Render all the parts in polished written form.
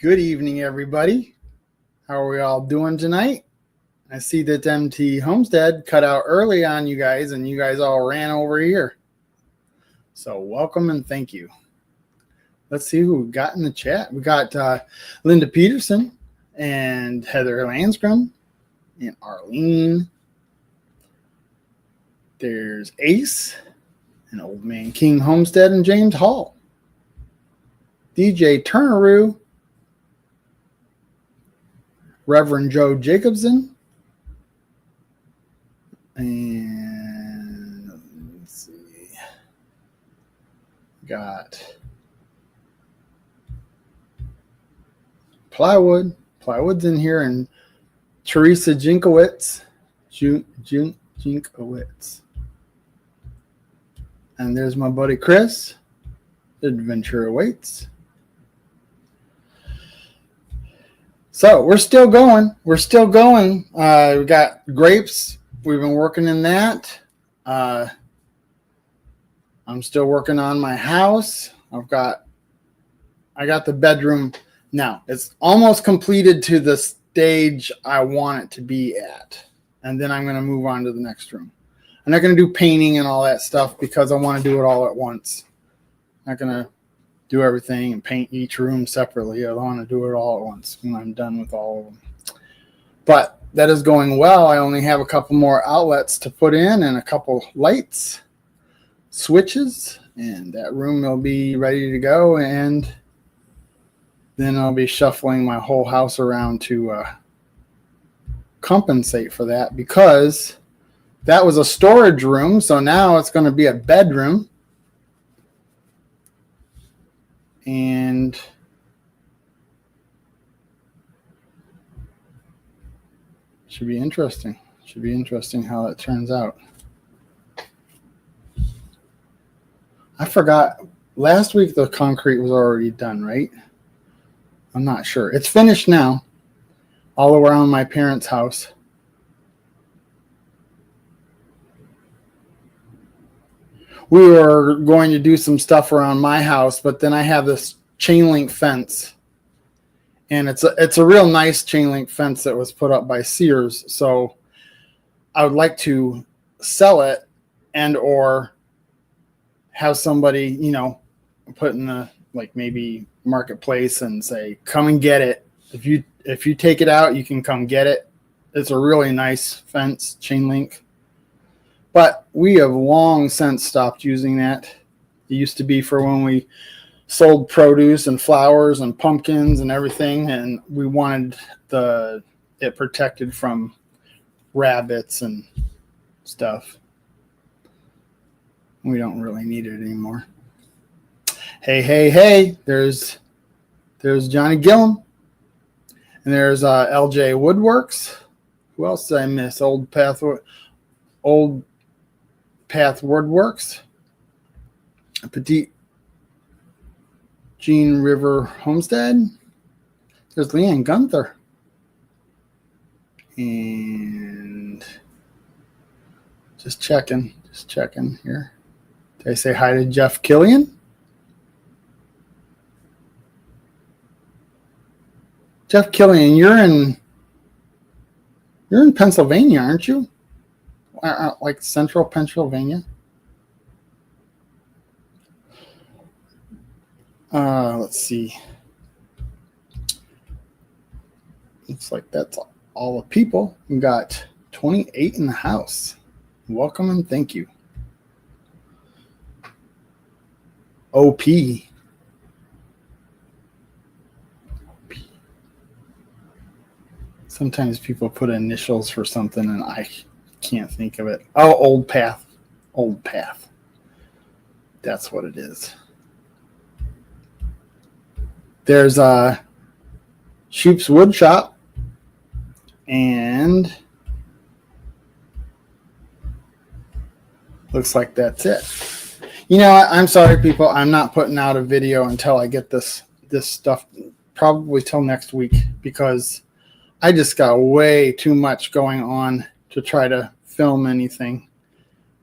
Good evening, everybody. How are we all doing tonight? I see that MT Homestead cut out early on you guys, and you guys all ran over here. So welcome and thank you. Let's see who we got in the chat. We got Linda Peterson and Heather Landscrum and Arlene. There's Ace and Old Man King Homestead and James Hall. DJ Turneroo. Reverend Joe Jacobson. And let's see. Got Plywood. Plywood's in here, and Teresa Jinkowitz. Jinkowitz. And there's my buddy Chris. Adventure awaits. So we're still going. We got grapes. We've been working in that. I'm still working on my house. I got the bedroom now. It's almost completed to the stage I want it to be at. And then I'm going to move on to the next room. I'm not going to do painting and all that stuff because I want to do it all at once. I'm not going to do everything and paint each room separately. I want to do it all at once when I'm done with all of them. But that is going well. I only have a couple more outlets to put in and a couple lights, switches, and that room will be ready to go. And then I'll be shuffling my whole house around to compensate for that, because that was a storage room. So now it's going to be a bedroom. And should be interesting. Should be interesting how that turns out. I forgot. Last week the concrete was already done, right? I'm not sure. It's finished now. All around my parents' house. We were going to do some stuff around my house, but then I have this chain link fence, and it's a real nice chain link fence that was put up by Sears. So I would like to sell it and or have somebody, put in the maybe marketplace and say, come and get it. If you take it out, you can come get it. It's a really nice fence, chain link. But we have long since stopped using that. It used to be for when we sold produce and flowers and pumpkins and everything, and we wanted it protected from rabbits and stuff. We don't really need it anymore. Hey, there's Johnny Gillum. And there's LJ Woodworks. Who else did I miss? Old Path Woodworks, Petite Jean River Homestead. There's Leanne Gunther. And just checking here. Did I say hi to Jeff Killian? Jeff Killian, you're in Pennsylvania, aren't you? Like central Pennsylvania. Let's see. Looks like that's all the people. We got 28 in the house. Welcome and thank you. OP. Sometimes people put initials for something and I can't think of it. Oh, Old Path. That's what it is. There's Sheep's Wood Shop. And looks like that's it. I'm sorry, people. I'm not putting out a video until I get this stuff, probably till next week, because I just got way too much going on to try to film anything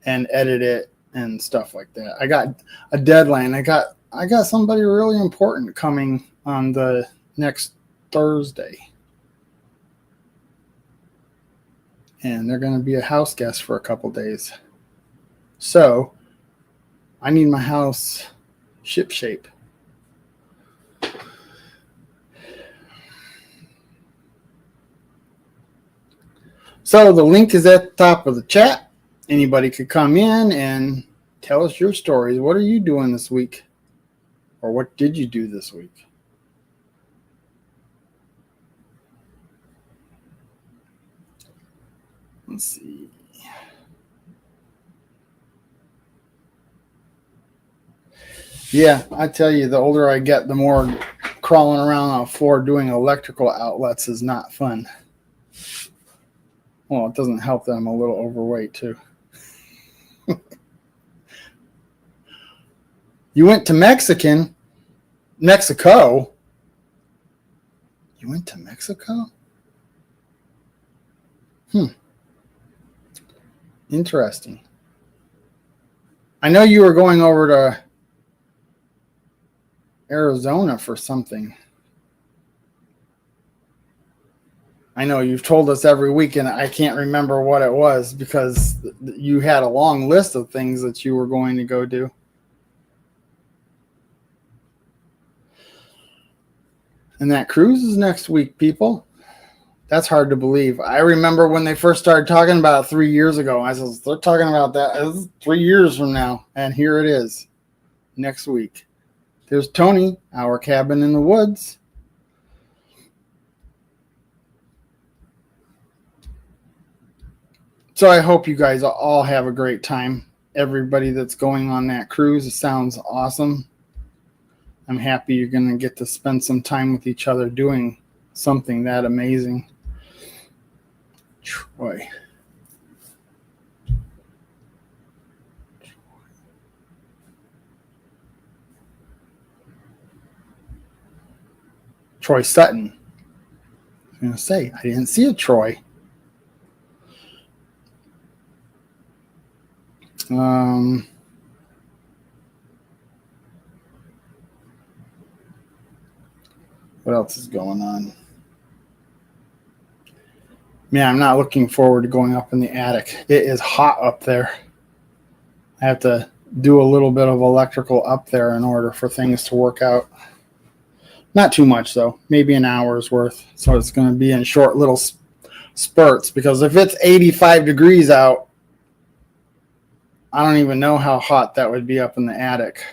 and edit it and stuff like that. I got a deadline. I got somebody really important coming on the next Thursday. And they're going to be a house guest for a couple days. So I need my house shipshape. So the link is at the top of the chat. Anybody could come in and tell us your stories. What are you doing this week? Or what did you do this week? Let's see. Yeah, I tell you, the older I get, the more crawling around on the floor doing electrical outlets is not fun. Well, it doesn't help that I'm a little overweight, too. You went to Mexico? You went to Mexico? Interesting. I know you were going over to Arizona for something. I know you've told us every week, and I can't remember what it was because you had a long list of things that you were going to go do. And that cruise is next week, people. That's hard to believe. I remember when they first started talking about it 3 years ago. I said, they're talking about that. This is 3 years from now. And here it is next week. There's Tony, Our Cabin in the Woods. So I hope you guys all have a great time. Everybody that's going on that cruise, it sounds awesome. I'm happy you're going to get to spend some time with each other doing something that amazing. Troy Sutton. I was going to say, I didn't see a Troy. What else is going on? Man, I'm not looking forward to going up in the attic. It is hot up there. I have to do a little bit of electrical up there in order for things to work out. Not too much, though. Maybe an hour's worth. So it's going to be in short little spurts, because if it's 85 degrees out, I don't even know how hot that would be up in the attic.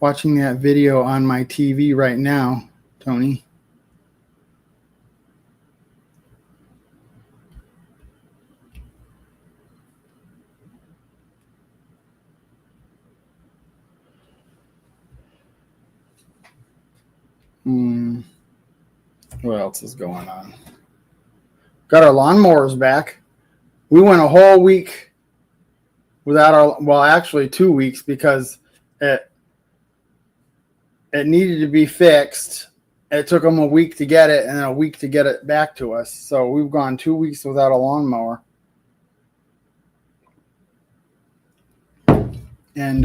Watching that video on my TV right now, Tony. What else is going on? Got our lawnmowers back. We went a whole week without our, well, actually 2 weeks, because it needed to be fixed. It took them a week to get it and a week to get it back to us. So we've gone 2 weeks without a lawnmower. And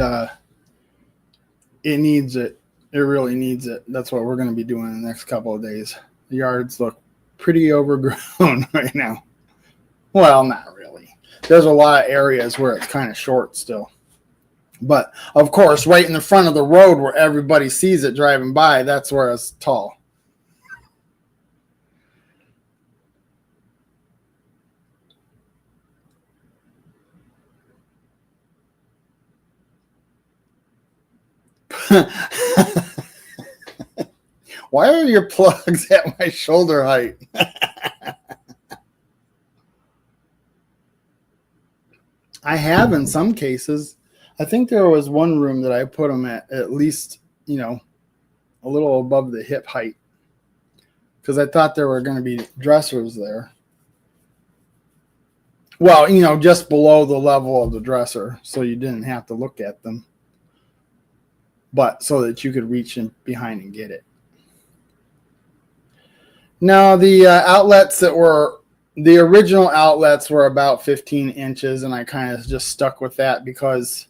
it needs it. It really needs it. That's what we're going to be doing in the next couple of days. The yards look pretty overgrown right now. Well, not really. There's a lot of areas where it's kind of short still. But, of course, right in the front of the road where everybody sees it driving by, that's where it's tall. Why are your plugs at my shoulder height? I have in some cases. I think there was one room that I put them at least, a little above the hip height, because I thought there were going to be dressers there. Well, just below the level of the dresser, so you didn't have to look at them, but so that you could reach in behind and get it. Now, the outlets that were, the original outlets were about 15 inches, and I kind of just stuck with that because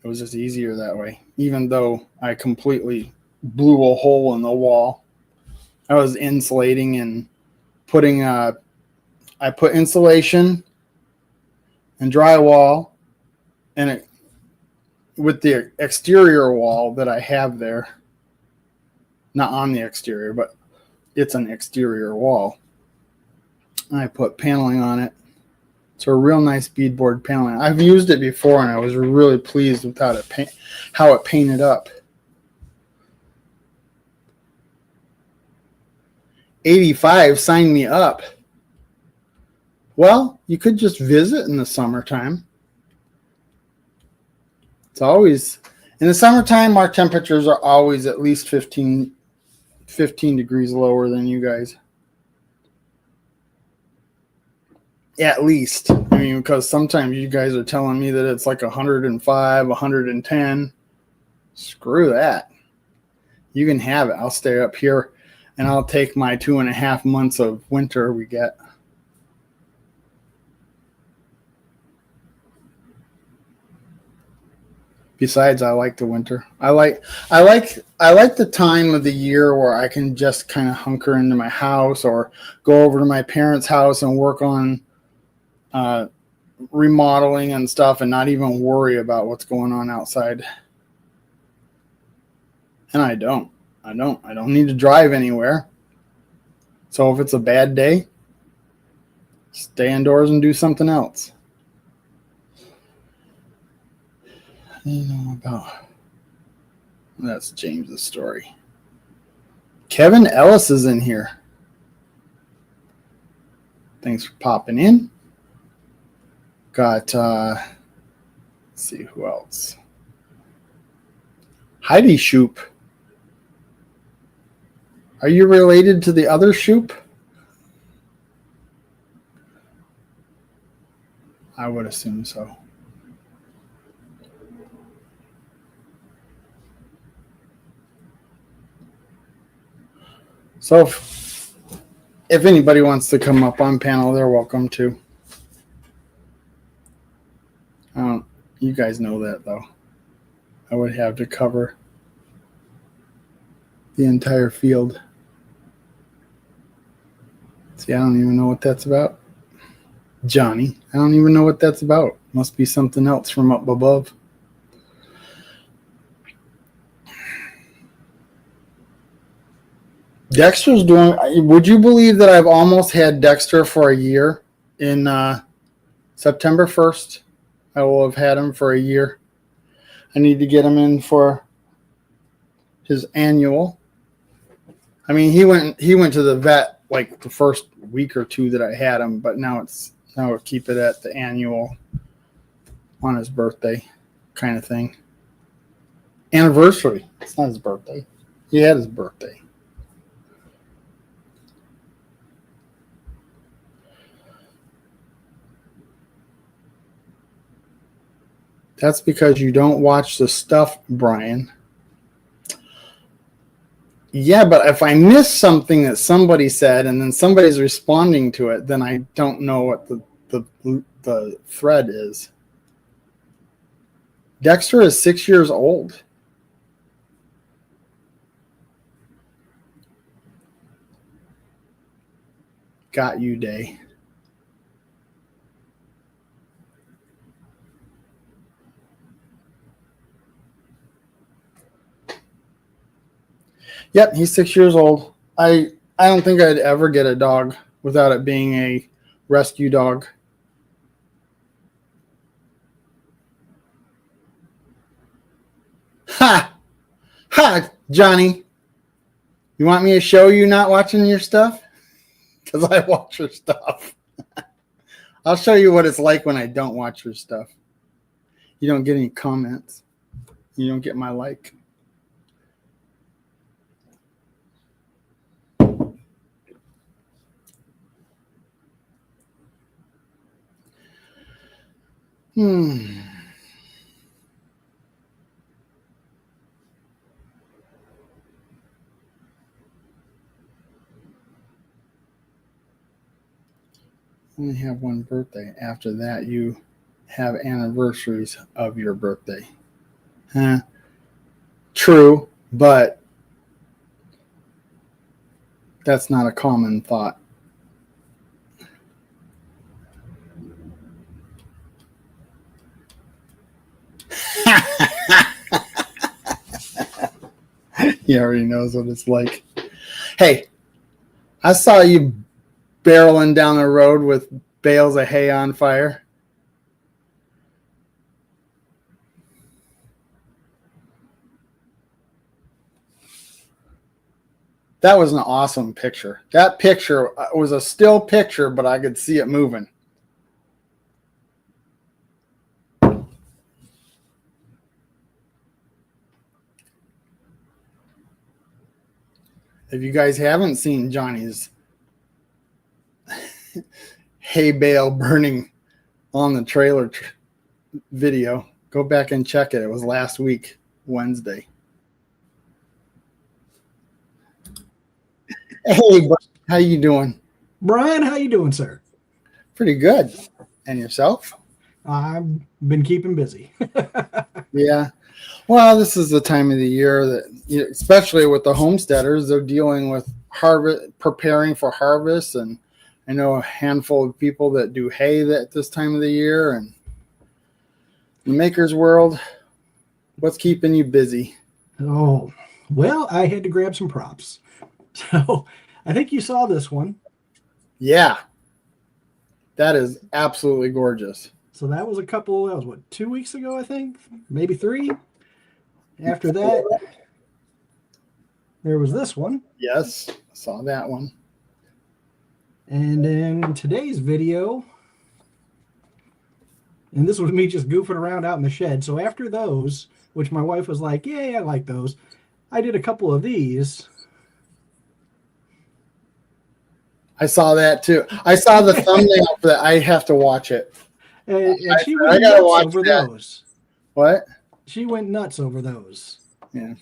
It was just easier that way. Even though I completely blew a hole in the wall, I was insulating and putting. I put insulation and drywall, and it with the exterior wall that I have there. Not on the exterior, but it's an exterior wall. I put paneling on it. It's a real nice beadboard paneling. I've used it before, and I was really pleased with how it painted up. 85, sign me up. Well, you could just visit in the summertime. It's always in the summertime. Our temperatures are always at least 15 degrees lower than you guys. At least. I mean, because sometimes you guys are telling me that it's like 105, 110. Screw that. You can have it. I'll stay up here and I'll take my 2.5 months of winter we get. Besides, I like the winter. I like the time of the year where I can just kind of hunker into my house or go over to my parents' house and work on remodeling and stuff and not even worry about what's going on outside. And I don't need to drive anywhere. So if it's a bad day, stay indoors and do something else. You know about that's James's story. Kevin Ellis is in here. Thanks for popping in. Got let's see who else. Heidi Shoop. Are you related to the other Shoop? I would assume so. So if anybody wants to come up on panel, they're welcome to. You guys know that, though. I would have to cover the entire field. See, I don't even know what that's about. Johnny, I don't even know what that's about. Must be something else from up above. Dexter's doing. Would you believe that I've almost had Dexter for a year? In September 1st, I will have had him for a year. I need to get him in for his annual. I mean, he went to the vet like the first week or two that I had him, but now we'll keep it at the annual on his birthday kind of thing. Anniversary. It's not his birthday. He had his birthday. That's because you don't watch the stuff, Brian. Yeah, but if I miss something that somebody said and then somebody's responding to it, then I don't know what the thread is. Dexter is 6 years old. Got you, Day. Yep, he's 6 years old. I don't think I'd ever get a dog without it being a rescue dog. Ha! Ha, Johnny. You want me to show you not watching your stuff? Because I watch your stuff. I'll show you what it's like when I don't watch your stuff. You don't get any comments. You don't get my like. Only have one birthday. After that, you have anniversaries of your birthday. True, but that's not a common thought. He already knows what it's like. Hey, I saw you barreling down the road with bales of hay on fire. That was an awesome picture. That picture was a still picture, but I could see it moving. If you guys haven't seen Johnny's hay bale burning on the trailer video, go back and check it. It was last week, Wednesday. Hey, how you doing? Brian, how you doing, sir? Pretty good. And yourself? I've been keeping busy. Yeah. Well, this is the time of the year that, especially with the homesteaders, they're dealing with harvest, preparing for harvest. And I know a handful of people that do hay at this time of the year. And the maker's world, what's keeping you busy? Oh, well, I had to grab some props. So I think you saw this one. Yeah. That is absolutely gorgeous. So that was 2 weeks ago, I think, maybe 3. After that, there was this one. Yes, I saw that one. And then today's video, and this was me just goofing around out in the shed. So after those, which my wife was like, yeah, I like those, I did a couple of these. I saw that too. I saw the thumbnail for that. I have to watch it. And she went nuts over those. What? She went nuts over those. Yeah.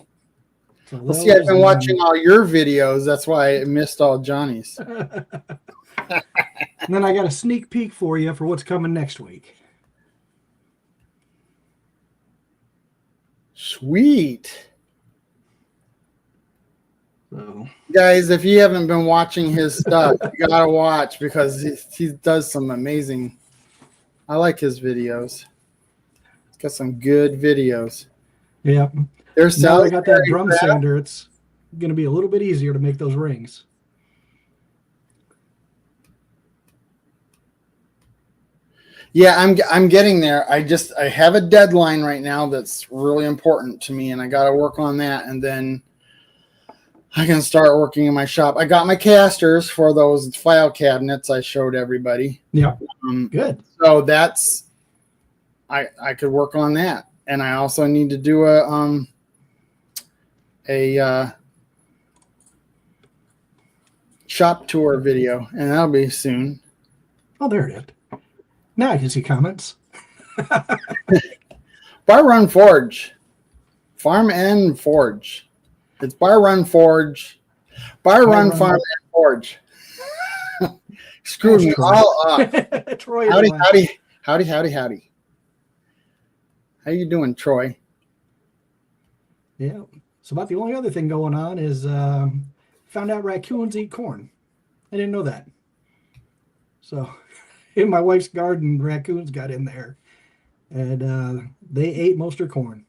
So well, see, I've been watching all your videos. That's why I missed all Johnny's. And then I got a sneak peek for you for what's coming next week. Sweet. So. Guys, if you haven't been watching his stuff, you gotta watch because he does some amazing. I like his videos. He's got some good videos. Yeah. There's now I got that drum sander. It's going to be a little bit easier to make those rings. Yeah, I'm getting there. I have a deadline right now that's really important to me, and I got to work on that, and then I can start working in my shop. I got my casters for those file cabinets I showed everybody. Yeah, good. So that's I could work on that, and I also need to do a shop tour video, and that'll be soon. Oh, there it is. Now I can see comments. Bar Run Forge, Farm and Forge. It's Bar Run Forge, Bar Run Farm and Forge. Screwed me all up. Troy, howdy. How you doing, Troy? Yeah. So about the only other thing going on is found out raccoons eat corn. I didn't know that. So in my wife's garden, raccoons got in there, and they ate most of her corn.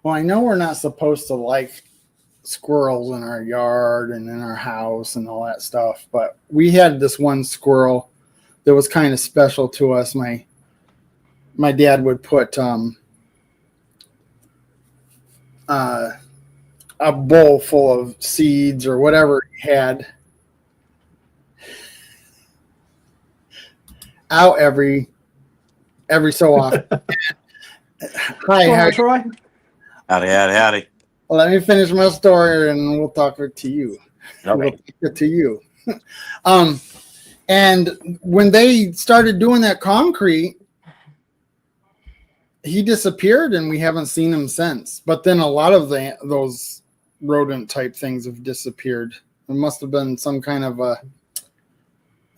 Well, I know we're not supposed to like squirrels in our yard and in our house and all that stuff, but we had this one squirrel that was kind of special to us. My dad would put a bowl full of seeds or whatever he had out every so often. Hi, Troy. Howdy. Well, let me finish my story and we'll talk to you. Okay. We'll to you. And when they started doing that concrete, he disappeared and we haven't seen him since. But then a lot of those rodent type things have disappeared. It must have been some kind of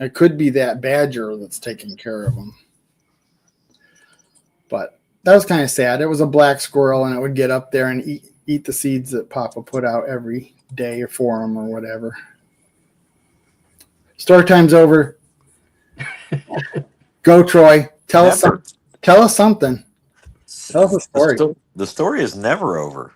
it could be that badger that's taking care of them. But that was kind of sad. It was a black squirrel, and it would get up there and eat the seeds that Papa put out every day for him or whatever. Story time's over. Go, Troy. Tell us Never. something. Tell us a story. The story is never over.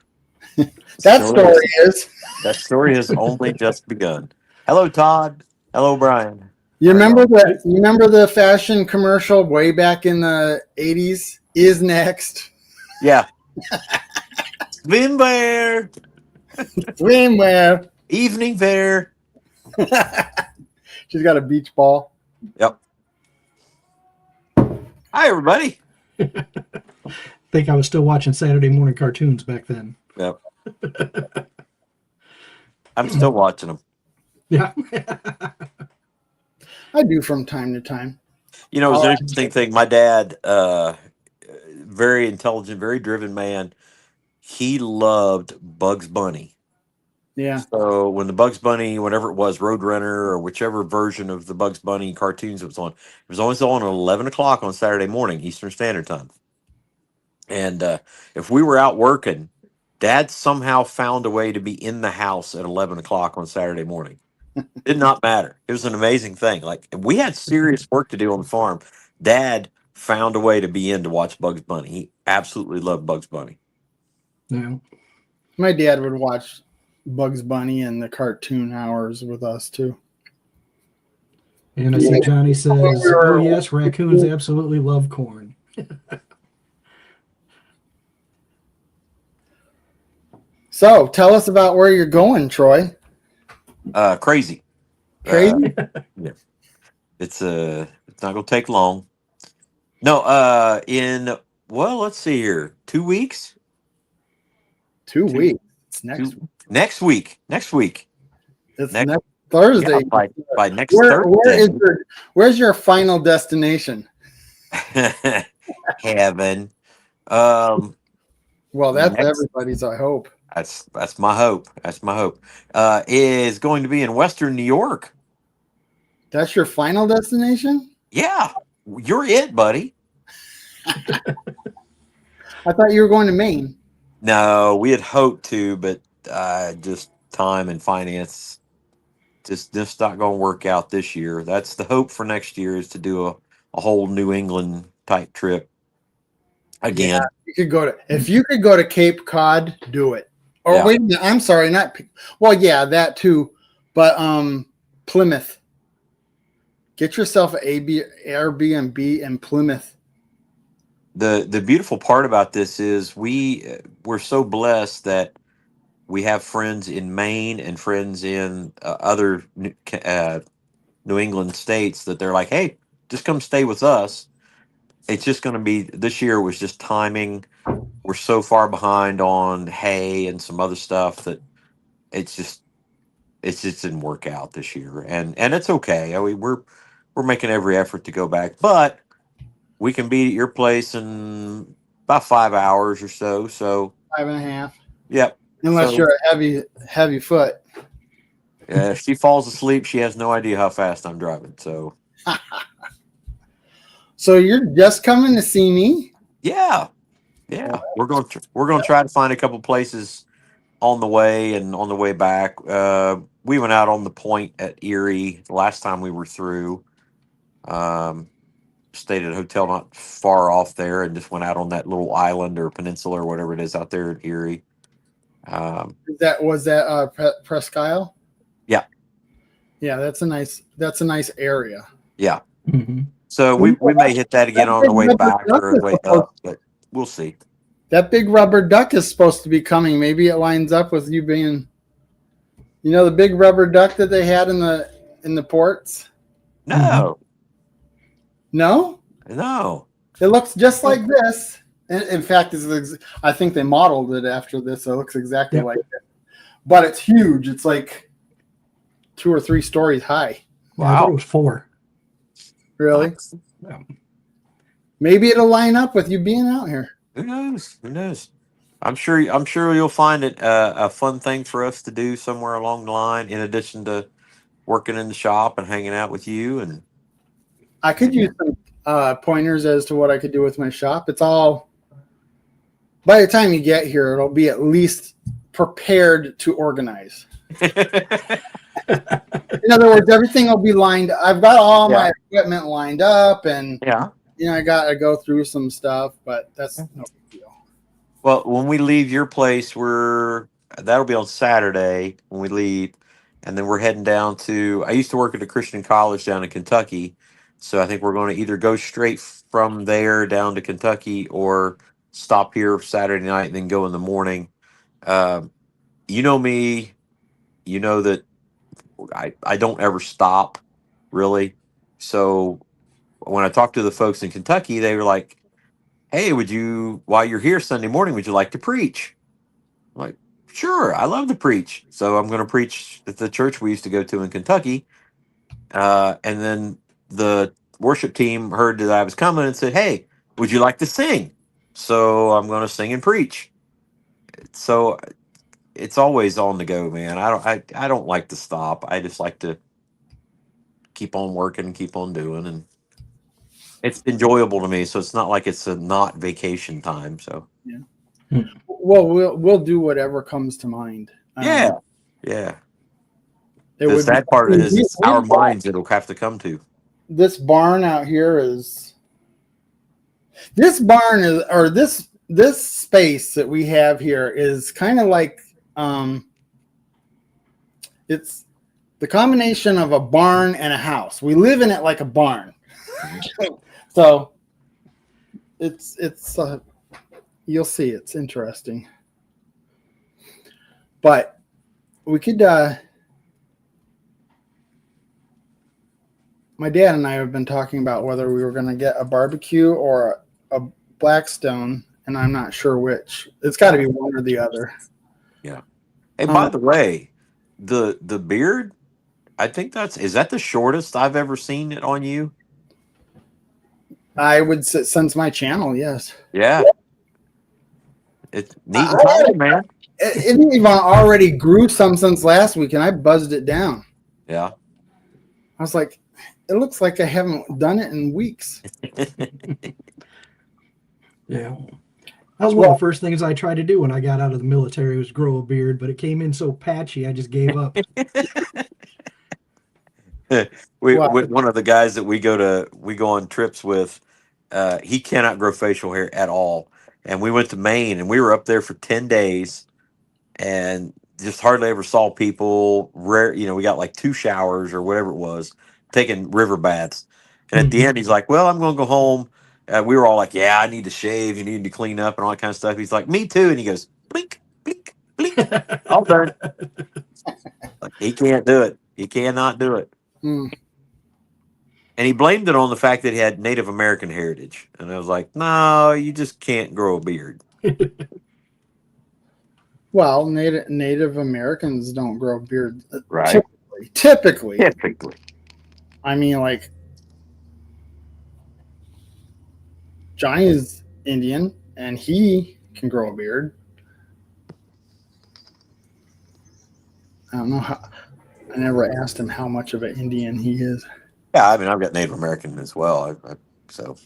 That story has only just begun. Hello, Todd. Hello, Brian. You remember the fashion commercial way back in the 80s? Is next. Yeah. Swimwear. Swimwear. Evening wear. She's got a beach ball. Yep. Hi, everybody. Think I was still watching Saturday morning cartoons back then. Yep. I'm still watching them. Yeah. I do from time to time. You know, it was an interesting thing. My dad, very intelligent, very driven man. He loved Bugs Bunny. Yeah. So when the Bugs Bunny, whatever it was, Roadrunner or whichever version of the Bugs Bunny cartoons it was on, it was always on at 11 o'clock on Saturday morning, Eastern Standard Time. And if we were out working, Dad somehow found a way to be in the house at 11 o'clock on Saturday morning. Did not matter. It was an amazing thing. Like, we had serious work to do on the farm. Dad found a way to be in to watch Bugs Bunny. He absolutely loved Bugs Bunny. Yeah. My dad would watch Bugs Bunny and the cartoon hours with us too. And I see Johnny says, "Oh yes, raccoons absolutely love corn." So tell us about where you're going, Troy. Crazy. Crazy? Yeah. It's not gonna take long. No, let's see here. 2 weeks? 2 weeks. It's Next week. It's next- next Thursday. Yeah, by next Thursday. Where's your final destination? Heaven. Well, that's Next- everybody's, I hope. That's my hope. Is going to be in Western New York. That's your final destination? Yeah, you're it, buddy. I thought you were going to Maine. No, we had hoped to, but just time and finance just not going to work out this year. That's the hope for next year, is to do a whole New England type trip again. Yeah, if you could go to Cape Cod, do it. Or Yeah. wait a minute, I'm sorry, that too, but Plymouth. Get yourself an Airbnb in Plymouth. The beautiful part about this is we're so blessed that we have friends in Maine and friends in other New England states that they're like, hey, just come stay with us. It's just going to be, this year was just timing. We're so far behind on hay and some other stuff that it just didn't work out this year, and it's okay. I mean, we're making every effort to go back, but we can be at your place in about 5 hours or so. So 5.5. yep. Unless you're a heavy foot. If she falls asleep, she has no idea how fast I'm driving. So So you're just coming to see me? yeah. We're going to try to find a couple places on the way and on the way back. We went out on the point at Erie the last time we were through. Stayed at a hotel not far off there and just went out on that little island or peninsula or whatever it is out there at Erie. Was that Presque Isle? Yeah. Yeah, that's a nice area. Yeah. Mm-hmm. So we may hit that again on the way back or the way up, but we'll see. That big rubber duck is supposed to be coming. Maybe it lines up with you being, the big rubber duck that they had in the ports. No, No, it looks just like this. In fact, I think they modeled it after this. So it looks exactly like it, but it's huge. It's like 2 or 3 stories high. Wow. I thought it was 4. Really? Yeah. Maybe it'll line up with you being out here. Who knows? I'm sure you'll find it a fun thing for us to do somewhere along the line, in addition to working in the shop and hanging out with you. And I could use some pointers as to what I could do with my shop. It's all by the time you get here, it'll be at least prepared to organize. In other words, everything will be lined. I've got all my equipment lined up, and Yeah. I got to go through some stuff, but that's no big deal. Well, when we leave your place, that'll be on Saturday when we leave, and then we're heading down to. I used to work at a Christian college down in Kentucky, so I think we're going to either go straight from there down to Kentucky or stop here Saturday night and then go in the morning. You know me, you know that I don't ever stop, really. So when I talked to the folks in Kentucky, they were like, "Hey, while you're here Sunday morning, would you like to preach?" I'm like, "Sure, I love to preach." So I'm going to preach at the church we used to go to in Kentucky. And then the worship team heard that I was coming and said, "Hey, would you like to sing?" So I'm going to sing and preach. So it's always on the go, man. I don't like to stop. I just like to keep on working and keep on doing, and it's enjoyable to me. So it's not like it's a not vacation time. So Well, we'll do whatever comes to mind. yeah. It The would sad part is it's our minds it'll have to come to. This barn out here is. This barn is, or this space that we have here is kind of like, it's the combination of a barn and a house. We live in it like a barn. So it's you'll see, it's interesting. But we could my dad and I have been talking about whether we were going to get a barbecue or a Blackstone, and I'm not sure which. It's got to be one or the other. Yeah. Hey, by the way, the beard, I think is that the shortest I've ever seen it on you? I would say, since my channel, yes. Yeah. It's neat and tidy, man. It even already grew some since last week, and I buzzed it down. Yeah. I was like, it looks like I haven't done it in weeks. Yeah. That was one of the first things I tried to do when I got out of the military was grow a beard, but it came in so patchy I just gave up. One of the guys that we go on trips with, he cannot grow facial hair at all. And we went to Maine and we were up there for 10 days and just hardly ever saw people. Rare, we got like 2 showers or whatever it was, taking river baths. And at the end, he's like, "Well, I'm going to go home." We were all like, "Yeah, I need to shave. You need to clean up and all that kind of stuff." He's like, "Me too." And he goes, "Blink, blink, blink." All done. Like, he can't do it. He cannot do it. Mm. And he blamed it on the fact that he had Native American heritage. And I was like, "No, you just can't grow a beard." Well, Native Americans don't grow beards. Right. Typically. I mean, like, Johnny's Indian, and he can grow a beard. I don't know how. I never asked him how much of an Indian he is. Yeah, I mean, I've got Native American as well. So.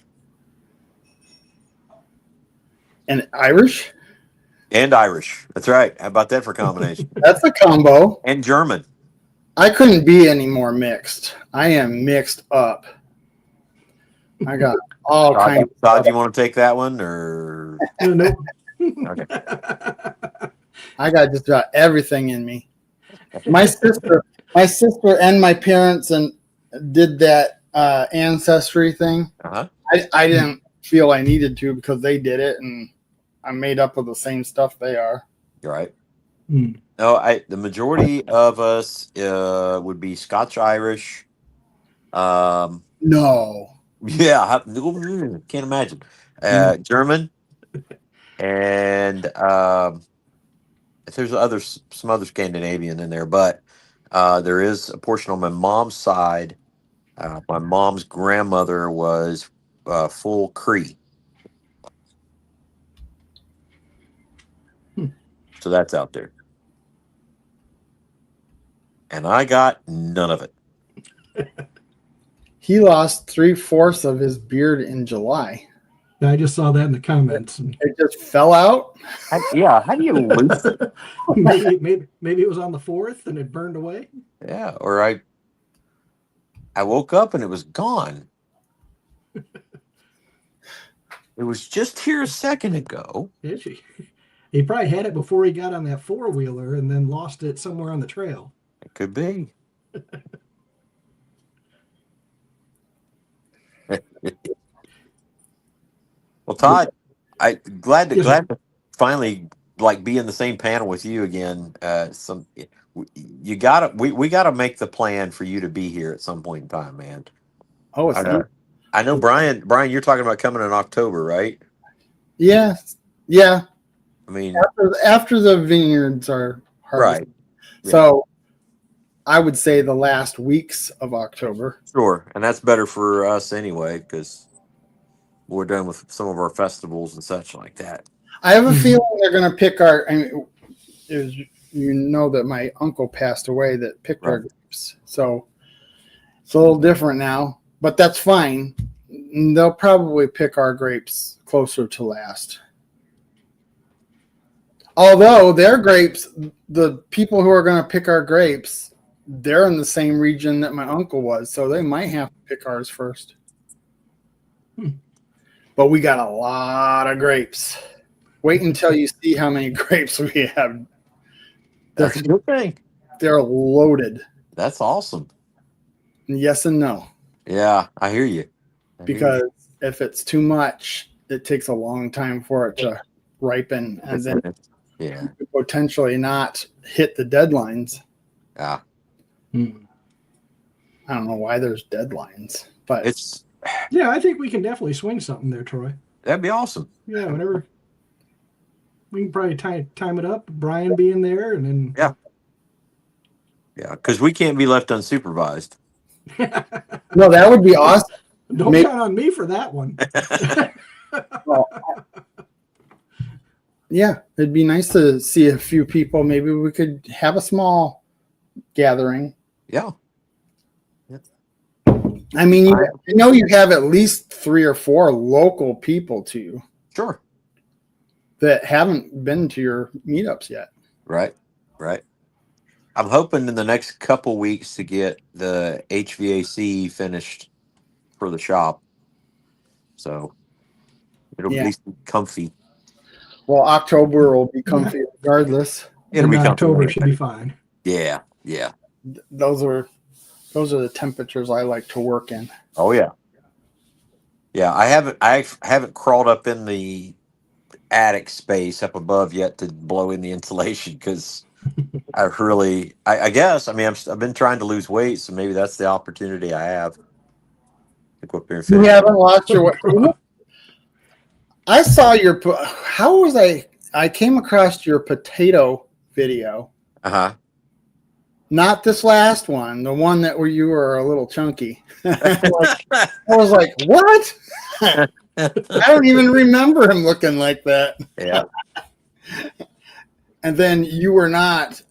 And Irish? And Irish. That's right. How about that for combination? That's a combo. And German. I couldn't be any more mixed. I am mixed up. I got all kinds of Todd, do you want to take that one or? No. Okay. I got just about everything in me. My sister and my parents did that ancestry thing. Uh-huh. I didn't feel I needed to because they did it, and I'm made up of the same stuff they are. You're right. Mm. No, the majority of us would be Scotch Irish. No. Yeah, can't imagine. German, and there's some other Scandinavian in there, but there is a portion on my mom's side. My mom's grandmother was full Cree. So that's out there. And I got none of it. He lost 3/4 of his beard in July. I just saw that in the comments. And It just fell out. Yeah, how do you lose it? maybe it was on the 4th and it burned away. Yeah, or I woke up and it was gone. It was just here a second ago. Did she? He probably had it before he got on that 4-wheeler and then lost it somewhere on the trail. It could be. Well, Todd, I glad Yes, glad to finally like be in the same panel with you again. You gotta we gotta make the plan for you to be here at some point in time, man. Oh, it's I know. I know, Brian. Brian, you're talking about coming in October, right? yeah. I mean, After the vineyards are harvested. right? Yeah. So I would say the last weeks of October. Sure, and that's better for us anyway because we're done with some of our festivals and such like that. I have a feeling they're going to pick our. I mean, you know that my uncle passed away that picked our grapes, so it's a little different now, but that's fine. They'll probably pick our grapes closer to last. Although their grapes, the people who are going to pick our grapes, they're in the same region that my uncle was, so they might have to pick ours first. But we got a lot of grapes. Wait until you see how many grapes we have. That's a good thing. They're loaded. That's awesome. Yes and no. Yeah, I hear you. Because if it's too much, it takes a long time for it to ripen, and then yeah, potentially not hit the deadlines. Yeah. I don't know why there's deadlines, but It's Yeah, I think we can definitely swing something there, Troy. that'd be awesome. Yeah, whenever we can probably time it up. Brian being there, and then Yeah, because we can't be left unsupervised. no, that would be awesome. don't Maybe- count on me for that one. Yeah, it'd be nice to see a few people. Maybe we could have a small gathering. Yeah. I mean, I know you have at least 3 or 4 local people to you Sure. that haven't been to your meetups yet. Right. I'm hoping in the next couple weeks to get the HVAC finished for the shop, so it'll Yeah. at least be comfy. Well, October will be comfy regardless. It'll be In comfy. October should be fine. Yeah. Those are the temperatures I like to work in. Oh yeah. Yeah, I haven't crawled up in the attic space up above yet to blow in the insulation because I guess I mean I've been trying to lose weight, so maybe that's the opportunity I have to go up there and You finish. haven't lost your way. I saw your. How was I? I came across your potato video. Uh-huh. Not this last one, the one that where you were a little chunky. I was like, what? I don't even remember him looking like that. Yeah. And then you were not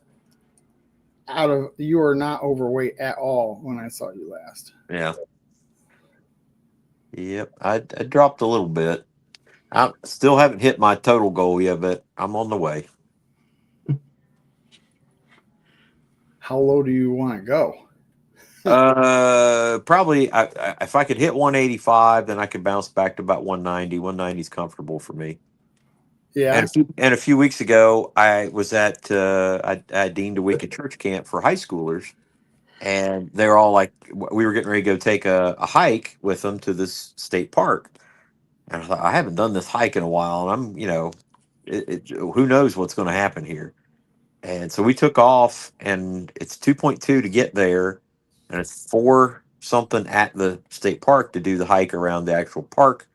overweight at all when I saw you last. Yeah. Yep. I dropped a little bit. I still haven't hit my total goal yet, but I'm on the way. How low do you want to go? Probably if I could hit 185, then I could bounce back to about 190. 190 is comfortable for me. Yeah. And a few weeks ago, I was at I deemed a week at church camp for high schoolers, and they were all like, we were getting ready to go take a hike with them to this state park. And I thought, I haven't done this hike in a while, and I'm, who knows what's going to happen here. And so we took off, and it's 2.2 to get there, and it's 4 something at the state park to do the hike around the actual park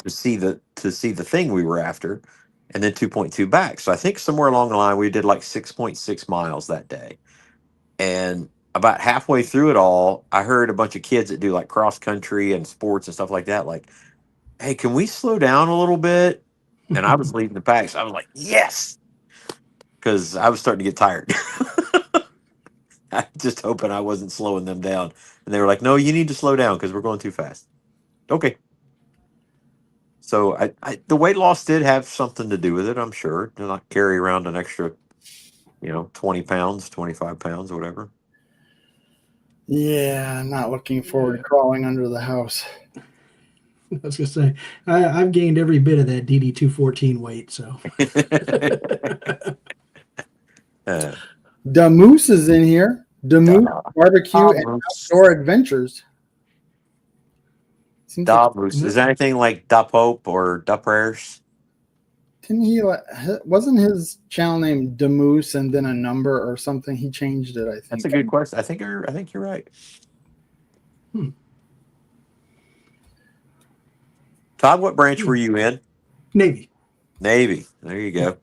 to see the thing we were after, and then 2.2 back. So I think somewhere along the line we did like 6.6 miles that day. And about halfway through it all, I heard a bunch of kids that do like cross country and sports and stuff like that, like, hey, can we slow down a little bit? And I was leading the pack, so I was like, yes, because I was starting to get tired. I just hoping I wasn't slowing them down. And they were like, no, you need to slow down because we're going too fast. Okay. So the weight loss did have something to do with it. I'm sure. To not carry around an extra, 20 pounds, 25 pounds, whatever. Yeah, I'm not looking forward to crawling under the house. I was gonna say I've gained every bit of that DD 214 weight. So The Moose is in here. The Moose Barbecue and Outdoor Adventures. Seems like, Moose. Is that anything like Da Pope or Da Prayers? wasn't his channel name Da Moose and then a number or something? He changed it, I think. That's a good question. I think you're right. Todd, what branch were you in? Navy. Navy. There you go.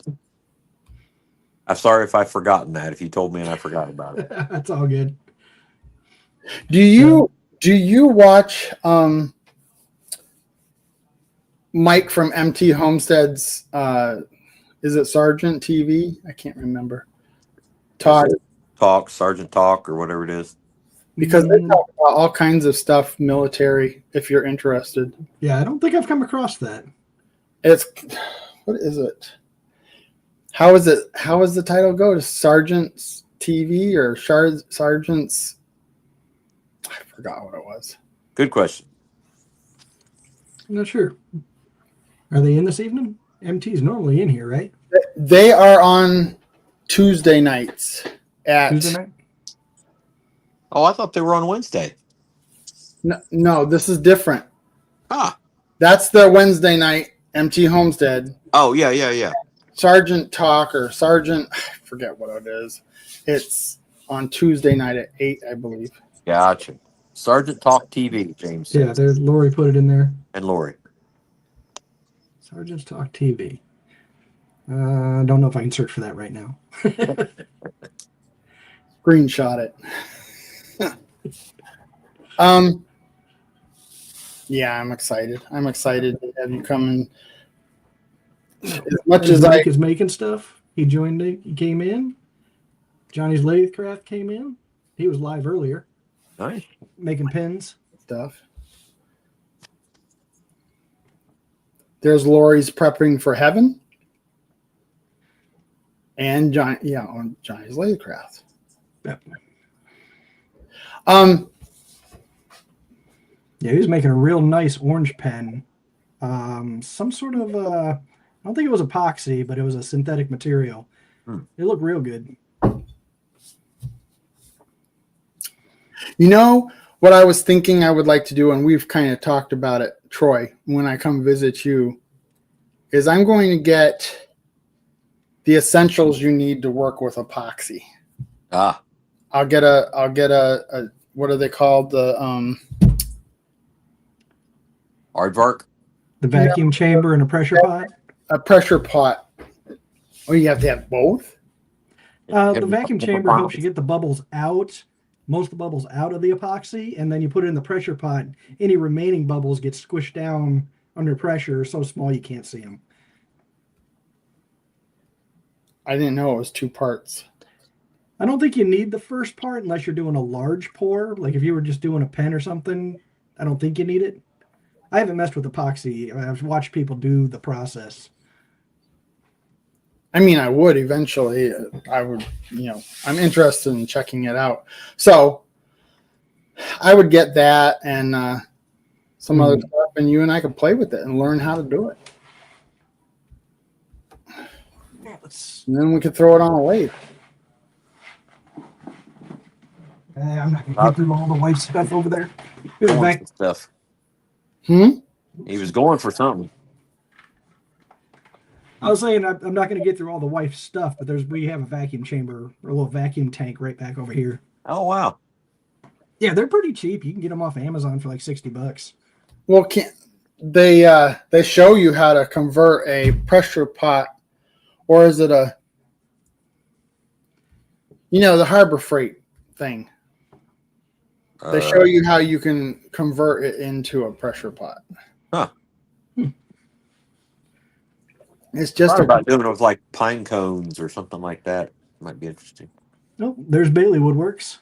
I'm sorry if I've forgotten that. If you told me and I forgot about it. That's all good. Do you watch Mike from MT Homestead's is it Sergeant TV? I can't remember. Sergeant Talk, or whatever it is. Because they talk about all kinds of stuff military if you're interested. Yeah, I don't think I've come across that. It's what is it? How is the title go? To Sergeant's TV or Sergeant's? I forgot what it was. Good question. I'm not sure. Are they in this evening? MT's normally in here, right? They are on Tuesday nights at Tuesday night? Oh, I thought they were on Wednesday. No, this is different. Ah. That's the Wednesday night MT Homestead. Oh, yeah. Sergeant Talk or Sergeant, I forget what it is. It's on Tuesday night at 8, I believe. Gotcha. Sergeant Talk TV, James. Yeah, there's Lori put it in there. And Lori. Sergeant's Talk TV. I don't know if I can search for that right now. Screenshot it. Yeah, I'm excited. I'm excited to have you come in. As much as Mike is making stuff. He joined. He came in. Johnny's Latecraft came in. He was live earlier. Nice. Making pins. Stuff. There's Lori's prepping for heaven. And Johnny, on Johnny's Latecraft. Yep. Yeah, he was making a real nice orange pen. Some sort of I don't think it was epoxy, but it was a synthetic material. It looked real good. You know what I was thinking I would like to do, and we've kind of talked about it, Troy, when I come visit you, is I'm going to get the essentials you need to work with epoxy. I'll get a what are they called? The Aardvark? The vacuum chamber and a pressure pot. A pressure pot. Oh, you have to have both? The vacuum chamber helps you get the bubbles out, most of the bubbles out of the epoxy, and then you put it in the pressure pot. Any remaining bubbles get squished down under pressure so small you can't see them. I didn't know it was 2 parts. I don't think you need the first part unless you're doing a large pour. Like if you were just doing a pen or something, I don't think you need it. I haven't messed with epoxy. I've watched people do the process. I mean, I would eventually. I would, I'm interested in checking it out. So I would get that and some other stuff, and you and I could play with it and learn how to do it. And then we could throw it on a lathe. I'm not going to get through all the white stuff over there. Stuff. He was going for something. I was saying I'm not going to get through all the wife's stuff, but we have a vacuum chamber or a little vacuum tank right back over here. Oh, wow. Yeah, they're pretty cheap. You can get them off Amazon for like $60. Well, they show you how to convert a pressure pot, or is it the Harbor Freight thing? They show you how you can convert it into a pressure pot. Huh. It's just about doing it with like pine cones or something like that. Might be interesting. Oh, there's Bailey Woodworks.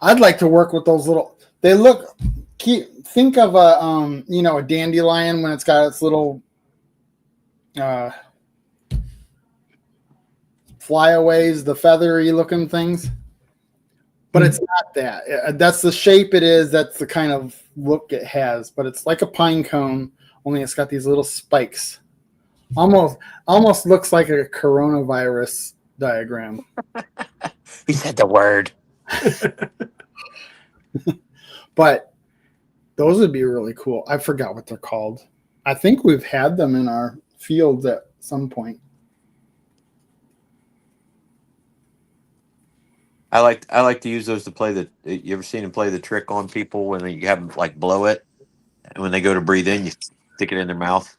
I'd like to work with those little. They look think of a a dandelion when it's got its little flyaways, the feathery looking things. But it's not that. That's the shape it is. That's the kind of look it has. But it's like a pine cone, only it's got these little spikes. Almost looks like a coronavirus diagram. He said the word. But those would be really cool. I forgot what they're called. I think we've had them in our fields at some point. I like to use those to play the. You ever seen them play the trick on people when you have them like blow it, and when they go to breathe in, you stick it in their mouth.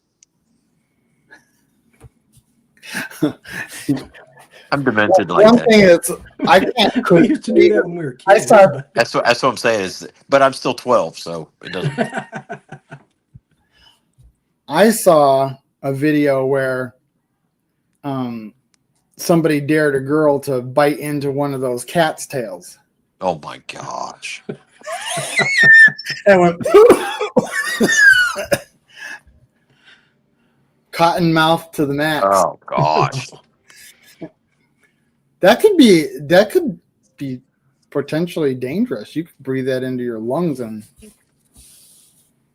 I'm demented like One that. thing is, I can't. We used to do that when we were kids. I saw. That's what I'm saying is, but I'm still 12, so it doesn't. I saw a video where somebody dared a girl to bite into one of those cat's tails. Oh my gosh! And went cotton mouth to the max. Oh gosh! That could be potentially dangerous. You could breathe that into your lungs, and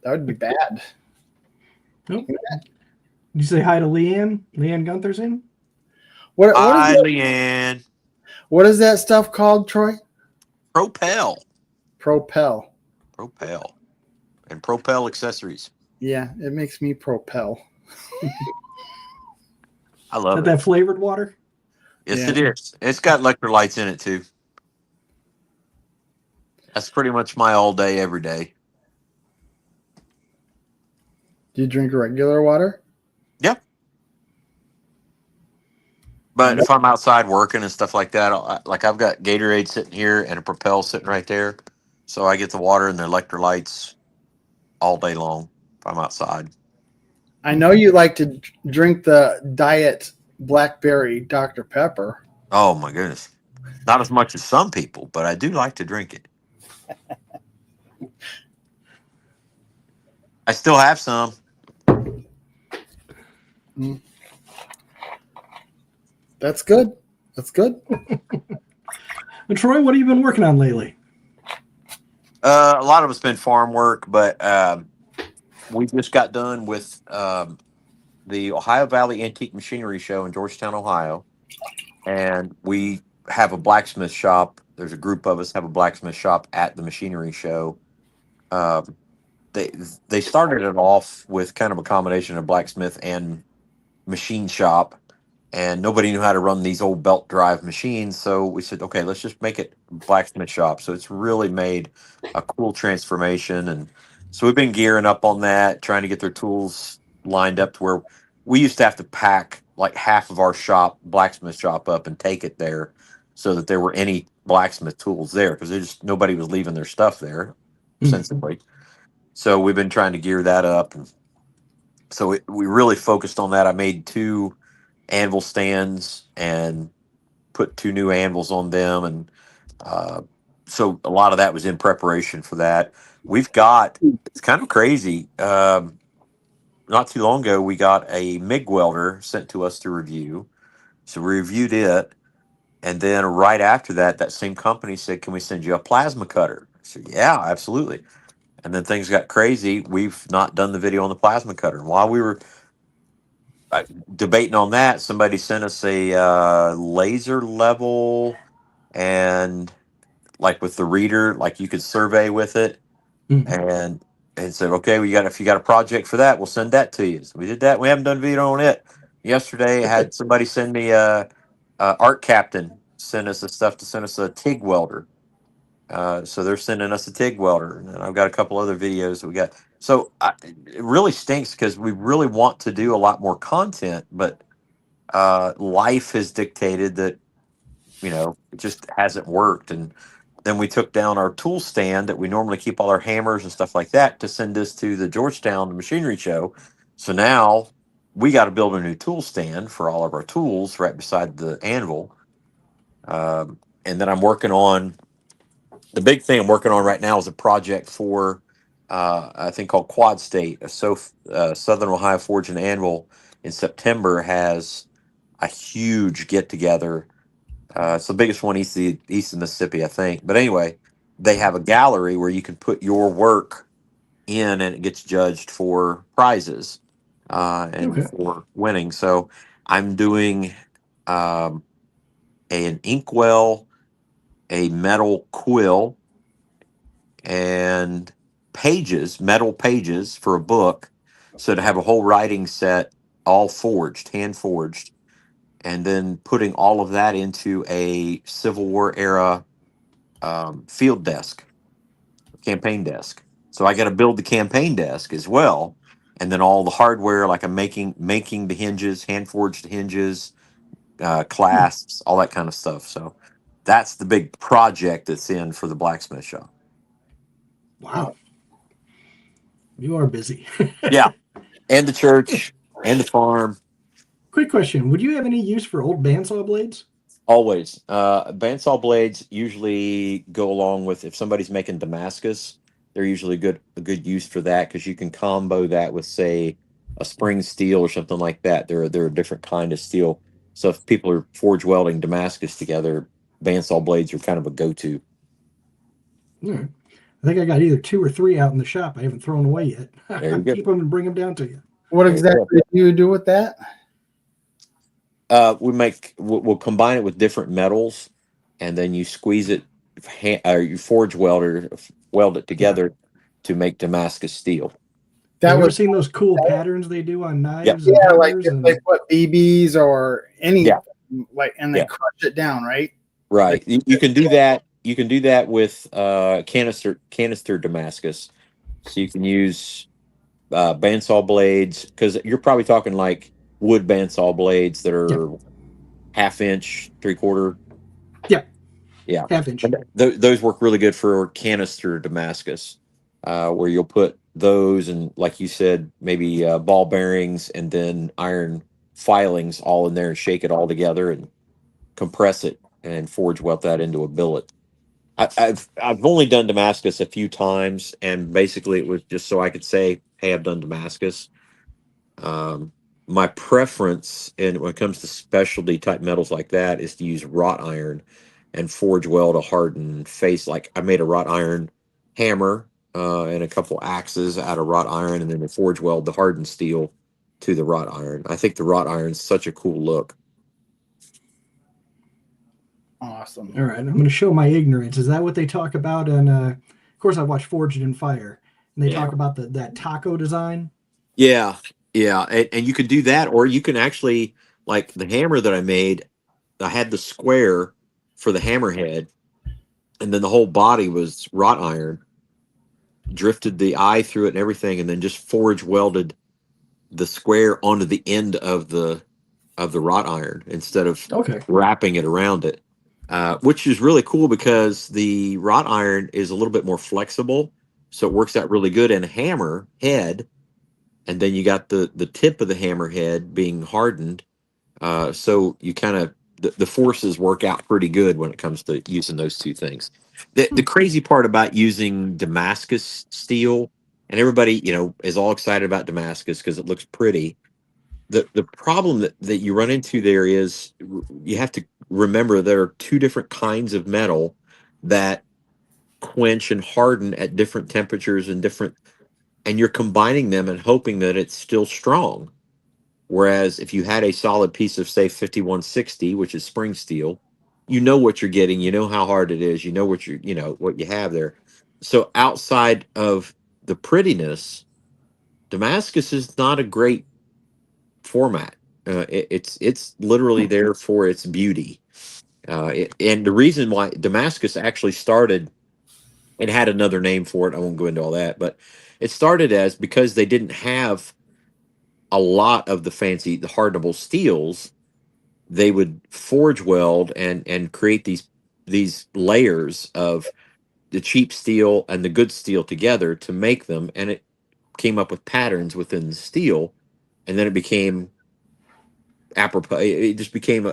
that would be bad. Nope. Did you say hi to Leanne? Leanne Gunther's in? Hi, Leanne. What is that stuff called, Troy? Propel, and Propel accessories. Yeah, it makes me propel. I love Is it. that flavored water? Yes, Yeah. it is. It's got electrolytes in it too. That's pretty much my all day, every day. Do you drink regular water? Yep. But if I'm outside working and stuff like that, like I've got Gatorade sitting here and a Propel sitting right there, so I get the water and the electrolytes all day long if I'm outside. I know you like to drink the diet blackberry Dr. Pepper. Oh my goodness. Not as much as some people, but I do like to drink it. I still have some. That's good. That's good. And Troy, what have you been working on lately? A lot of it's been farm work, but we just got done with the Ohio Valley Antique Machinery Show in Georgetown, Ohio, and we have a blacksmith shop. There's a group of us have a blacksmith shop at the machinery show. They started it off with kind of a combination of blacksmith and machine shop, and nobody knew how to run these old belt drive machines. So we said, okay, let's just make it blacksmith shop. So it's really made a cool transformation. And so we've been gearing up on that, trying to get their tools lined up to where we used to have to pack like half of our shop, blacksmith shop, up and take it there so that there were any blacksmith tools there, because just nobody was leaving their stuff there sensibly. So we've been trying to gear that up. And so we really focused on that. I made 2 anvil stands and put 2 new anvils on them. And so a lot of that was in preparation for that. We've got, it's kind of crazy. Not too long ago, we got a MIG welder sent to us to review. So we reviewed it. And then right after that, that same company said, can we send you a plasma cutter? I said, yeah, absolutely. And then things got crazy. We've not done the video on the plasma cutter. While we were debating on that, somebody sent us a laser level, and like with the reader, like you could survey with it, and said, okay, if you got a project for that, we'll send that to you. So we did that. We haven't done a video on it. Yesterday, I had somebody send me Art Captain sent us the stuff to send us a TIG welder. So they're sending us a TIG welder, and I've got a couple other videos that we got. So it really stinks because we really want to do a lot more content, but life has dictated that, it just hasn't worked. And then we took down our tool stand that we normally keep all our hammers and stuff like that to send this to the Georgetown Machinery Show. So now we got to build a new tool stand for all of our tools right beside the anvil. And then I'm working on, the big thing I'm working on right now is a project for I think called Quad State. Southern Ohio Forge and Anvil in September has a huge get together. It's the biggest one east of Mississippi, I think. But anyway, they have a gallery where you can put your work in, and it gets judged for prizes and Okay. for winning. So I'm doing um, an inkwell, a metal quill, and pages, metal pages for a book. So to have a whole writing set, all forged, hand forged, and then putting all of that into a Civil War era field desk, campaign desk. So I got to build the campaign desk as well, and then all the hardware, like I'm making the hinges, hand forged hinges, Hmm. clasps, all that kind of stuff. So that's the big project that's in for the blacksmith shop. Wow. You are busy. Yeah, and the church and the farm. Quick question: would you have any use for old bandsaw blades? Always. Bandsaw blades usually go along with if somebody's making Damascus, they're usually a good use for that because you can combo that with say a spring steel or something like that. They're a different kind of steel. So if people are forge welding Damascus together, bandsaw blades are kind of a go-to. All right. I think I got either 2 or 3 out in the shop. I haven't thrown away yet. There you I'll go. keep them and bring them down to you. What There you go. exactly do you do with that? We'll combine it with different metals, and then you squeeze it, or you weld it Yeah. together to make Damascus steel. Have That you ever was seen those cool patterns they do on knives and yeah, like hammers? if And they put BBs or any Yeah. like, and they Yeah. crush it down, right? Right. You can do that. You can do that with canister Damascus. So you can use bandsaw blades because you're probably talking like wood bandsaw blades that yeah, are half inch, 3/4. yeah, Yeah, half-inch. and those work really good for canister Damascus, where you'll put those and, like you said, maybe ball bearings and then iron filings all in there and shake it all together and compress it and forge weld that into a billet. I've only done Damascus a few times, and basically it was just so I could say, "Hey, I've done Damascus." Um, my preference, and when it comes to specialty type metals like that, is to use wrought iron and forge weld a hardened face. Like I made a wrought iron hammer and a couple axes out of wrought iron, and then the forge weld the hardened steel to the wrought iron. I think the wrought iron's such a cool look. Awesome. All right, I'm going to show my ignorance. Is that what they talk about? And of course, I watched Forged in Fire, and they Yeah. talk about that taco design. Yeah, yeah, and you can do that, or you can actually, like the hammer that I made. I had the square for the hammerhead, and then the whole body was wrought iron. Drifted the eye through it and everything, and then just forge welded the square onto the end of the wrought iron instead of Okay. wrapping it around it, which is really cool because the wrought iron is a little bit more flexible, so it works out really good in a hammer head, and then you got the tip of the hammer head being hardened, so you kind of the forces work out pretty good when it comes to using those two things. The crazy part about using Damascus steel, and everybody is all excited about Damascus because it looks pretty. The problem that you run into there is you have to remember there are two different kinds of metal that quench and harden at different temperatures and you're combining them and hoping that it's still strong. Whereas if you had a solid piece of, say, 5160, which is spring steel, you know what you're getting, you know how hard it is, you know what you have there. So outside of the prettiness, Damascus is not a great format. It's literally there for its beauty. And the reason why Damascus actually started, it had another name for it. I won't go into all that, but it started as because they didn't have a lot of the hardenable steels. They would forge weld and create these layers of the cheap steel and the good steel together to make them, and it came up with patterns within the steel, and then it became apropos. It just became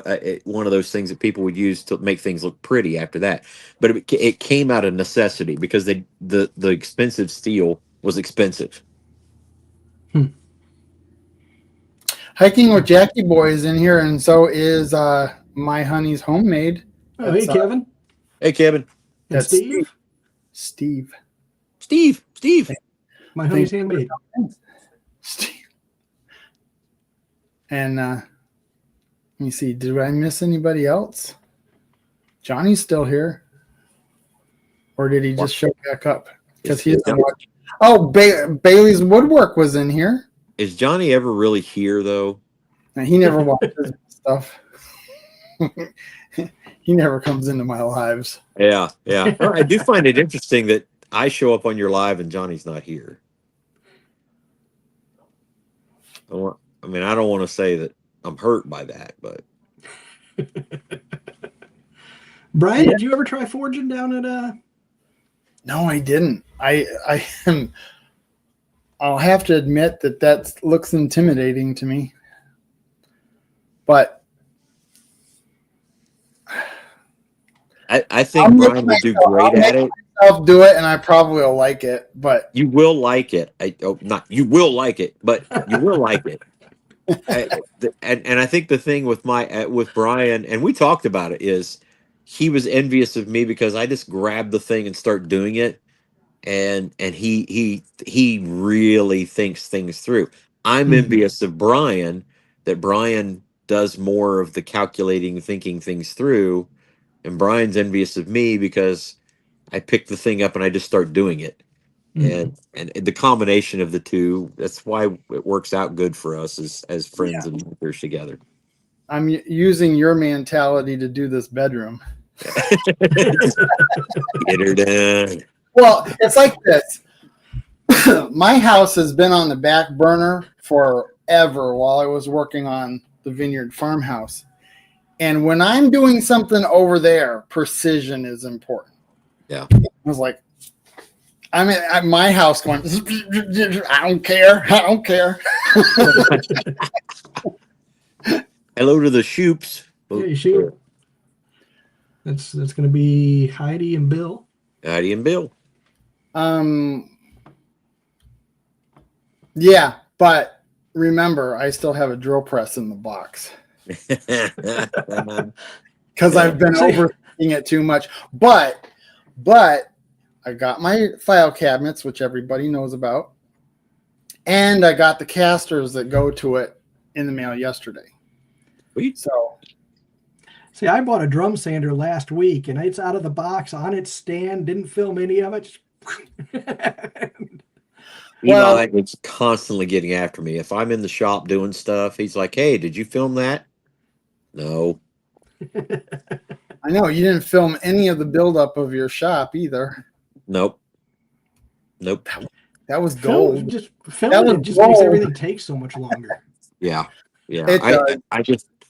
one of those things that people would use to make things look pretty after that. But it came out of necessity because the expensive steel was expensive. Hiking with Jackie Boy is in here, and so is My Honey's Homemade. Oh, hey, That's, Kevin. Hey, Kevin. And that's Steve. Steve. Steve. My honey's handmade. Steve. And let me see. Did I miss anybody else? Johnny's still here, or did he just show back up? Because he's watching. Oh, Bailey's Woodwork was in here. Is Johnny ever really here though? Now, he never watches stuff. He never comes into my lives. Yeah. Well, I do find it interesting that I show up on your live and Johnny's not here. I don't want to say that I'm hurt by that, but Brian, did you ever try forging down at No, I didn't. I am. I'll have to admit that looks intimidating to me. But I think Brian would do great at it. I'll do it, and I probably will like it. But You will like it. You will like it, but you will like it. And I think the thing with Brian, and we talked about it, is he was envious of me because I just grab the thing and start doing it, and he really thinks things through. I'm envious of Brian, that Brian does more of the calculating, thinking things through, and Brian's envious of me because I pick the thing up and I just start doing it. And the combination of the two, that's why it works out good for us as friends and workers together. I'm using your mentality to do this bedroom. Get her done. Well, it's like this. My house has been on the back burner forever while I was working on the Vineyard Farmhouse. And when I'm doing something over there, precision is important. Yeah. I was like, I'm at my house going, I don't care. Hello to the Shoops. Hey, shoot. That's going to be Heidi and Bill. Heidi and Bill. Yeah, but remember, I still have a drill press in the box because I've been overthinking it too much. But I got my file cabinets, which everybody knows about, and I got the casters that go to it in the mail yesterday. Sweet. So, see, I bought a drum sander last week, and it's out of the box on its stand. Didn't film any of it. Eli is constantly getting after me. If I'm in the shop doing stuff, he's like, "Hey, did you film that?" No. I know you didn't film any of the buildup of your shop either. Nope. That was gold. Just filming it just makes everything take so much longer. Yeah.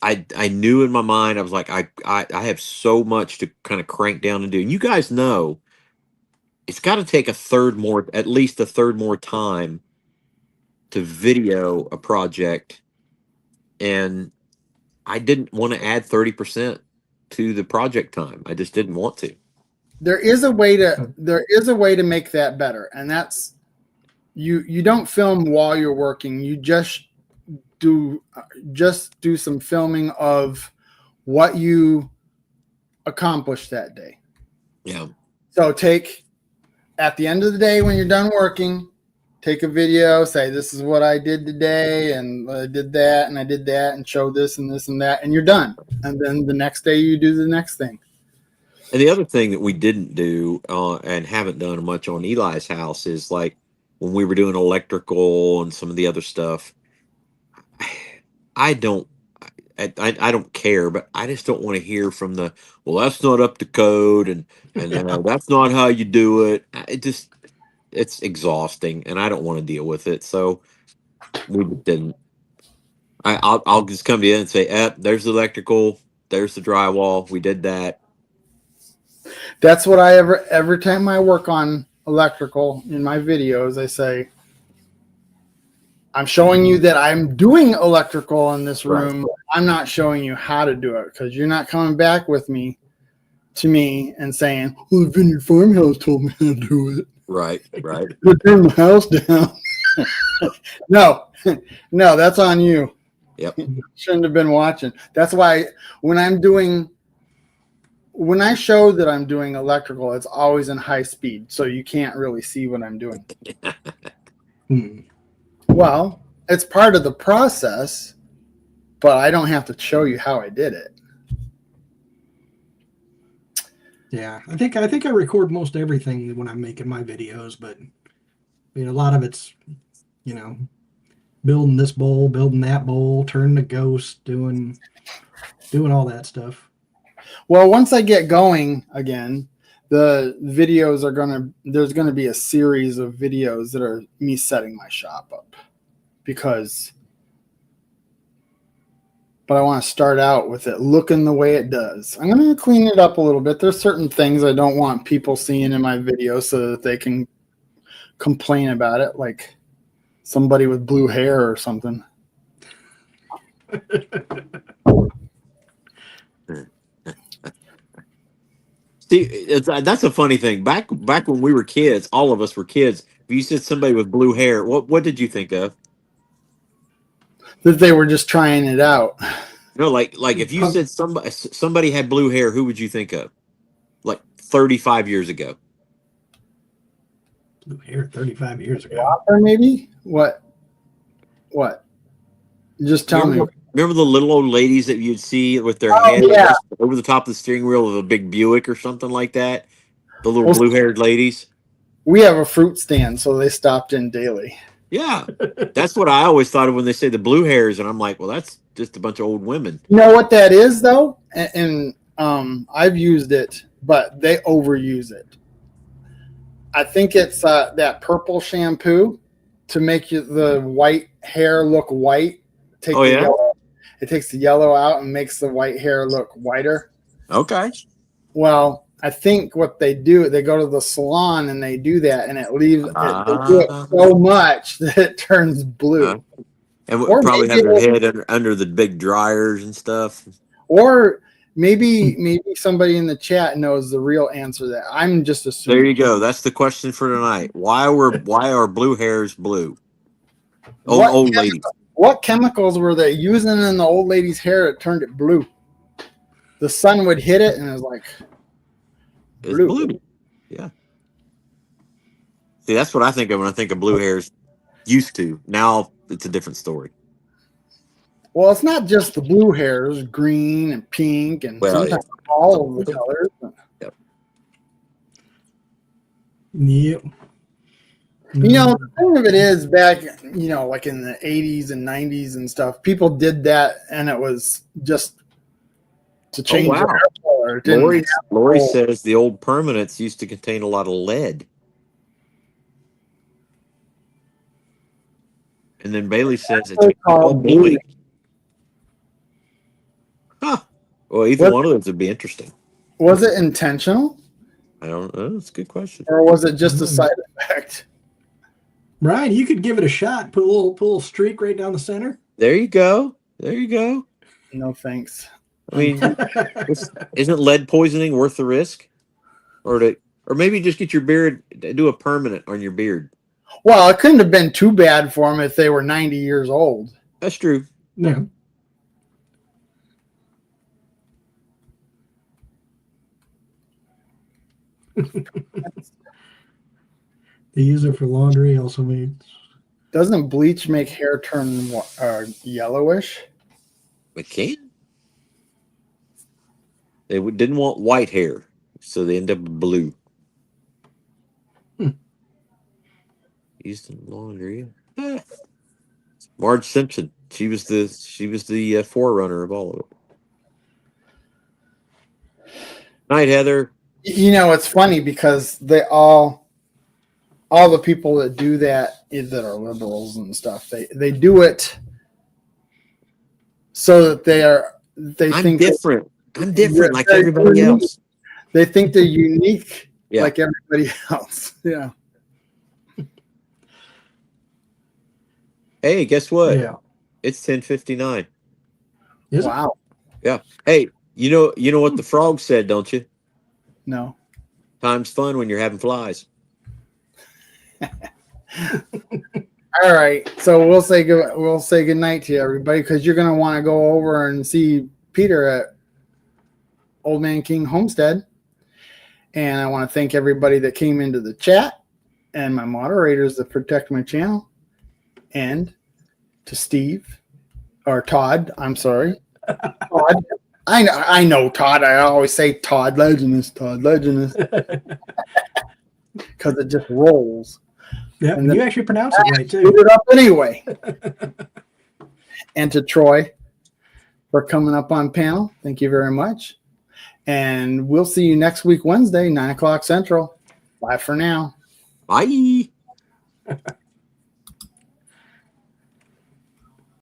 I knew in my mind, I was like, I have so much to kind of crank down and do. And you guys know, it's got to take at least a third more time to video a project. And I didn't want to add 30% to the project time. I just didn't want to. There is a way to make that better, and that's you don't film while you're working. You just do some filming of what you accomplished that day. Yeah. So at the end of the day when you're done working, take a video, say this is what I did today, and I did that, and I did that, and show this and this and that, and you're done. And then the next day you do the next thing. And the other thing that we didn't do and haven't done much on Eli's house is like when we were doing electrical and some of the other stuff. I don't care, but I just don't want to hear from well, that's not up to code and that's not how you do it. It's exhausting and I don't want to deal with it. So we didn't. I'll just come to you and say, there's the electrical, there's the drywall. We did that. That's what every time I work on electrical in my videos, I say, I'm showing you that I'm doing electrical in this room. Right. I'm not showing you how to do it because you're not coming back with me to me and saying, "Oh, the Vineyard Farmhouse told me how to do it." Right. Right. To turn my house down. No, no, that's on you. Yep. Shouldn't have been watching. That's why when I show that I'm doing electrical, it's always in high speed, so you can't really see what I'm doing. Hmm. Well, it's part of the process, but I don't have to show you how I did it. Yeah, I think I record most everything when I'm making my videos, but a lot of it's, building this bowl, building that bowl, turning the ghost, doing all that stuff. Well, once I get going again, the videos there's gonna be a series of videos that are me setting my shop up but I want to start out with it looking the way it does. I'm going to clean it up a little bit. There's certain things I don't want people seeing in my video so that they can complain about it, like somebody with blue hair or something. See, that's a funny thing. Back when we were kids, all of us were kids. If you said somebody with blue hair, what did you think of? That they were just trying it out. No, like if you said somebody had blue hair, who would you think of? Like 35 years ago. Blue hair 35 years ago. Or maybe? What? Just tell me. Remember the little old ladies that you'd see with their head over the top of the steering wheel of a big Buick or something like that? The little blue-haired ladies? We have a fruit stand, so they stopped in daily. Yeah. That's what I always thought of when they say the blue hairs, and I'm like, well, that's just a bunch of old women. You know what that is, though? And I've used it, but they overuse it. I think it's that purple shampoo to make the white hair look white. It takes the yellow out and makes the white hair look whiter. Okay. Well, I think what they do, they go to the salon and they do that, and they do it so much that it turns blue. And we'll probably have their head under the big dryers and stuff. Or maybe somebody in the chat knows the real answer to that. I'm just assuming. There you go. That's the question for tonight. Why are blue hairs blue? Old ladies. What chemicals were they using in the old lady's hair that turned it blue? The sun would hit it and it was like blue. Yeah. See, that's what I think of when I think of blue hairs. Used to. Now it's a different story. Well, it's not just the blue hairs, green and pink and sometimes all of the colors. Yep. Yep. You know, the thing of it is back, like in the 80s and 90s and stuff, people did that and it was just to change their hair color. Lori says the old permanents used to contain a lot of lead. And then Bailey says it's called bluing. Huh. Well, either one of those would be interesting. Was it intentional? I don't know. That's a good question. Or was it just a side effect? Ryan, you could give it a shot. Put a little streak right down the center. There you go. No thanks. I mean, isn't lead poisoning worth the risk? Or maybe just get your beard, do a permanent on your beard. Well, it couldn't have been too bad for them if they were 90 years old. That's true. No. They use it for laundry. Also made. Doesn't bleach make hair turn yellowish? It can. They didn't want white hair, so they end up with blue. Used in laundry. Marge Simpson. She was the forerunner of all of it. Night, Heather. It's funny because they all the people that do that are liberals and stuff. They do it so that I'm think different. I'm different like everybody else. They think they're unique like everybody else. Yeah. Hey, guess what? Yeah. It's 10:59. Wow. Yeah. Hey, you know what the frog said, don't you? No. Time's fun when you're having flies. All right, so we'll say good night to everybody because you're gonna want to go over and see Peter at Old Man King Homestead. And I want to thank everybody that came into the chat and my moderators that protect my channel, and to Steve or Todd. I'm sorry, Todd. I know Todd. I always say Todd Legendist, because it just rolls. Yeah, And then you actually pronounce it right Put too. it up anyway. And to Troy for coming up on panel. Thank you very much. And we'll see you next week, Wednesday, 9 o'clock Central. Bye for now. Bye.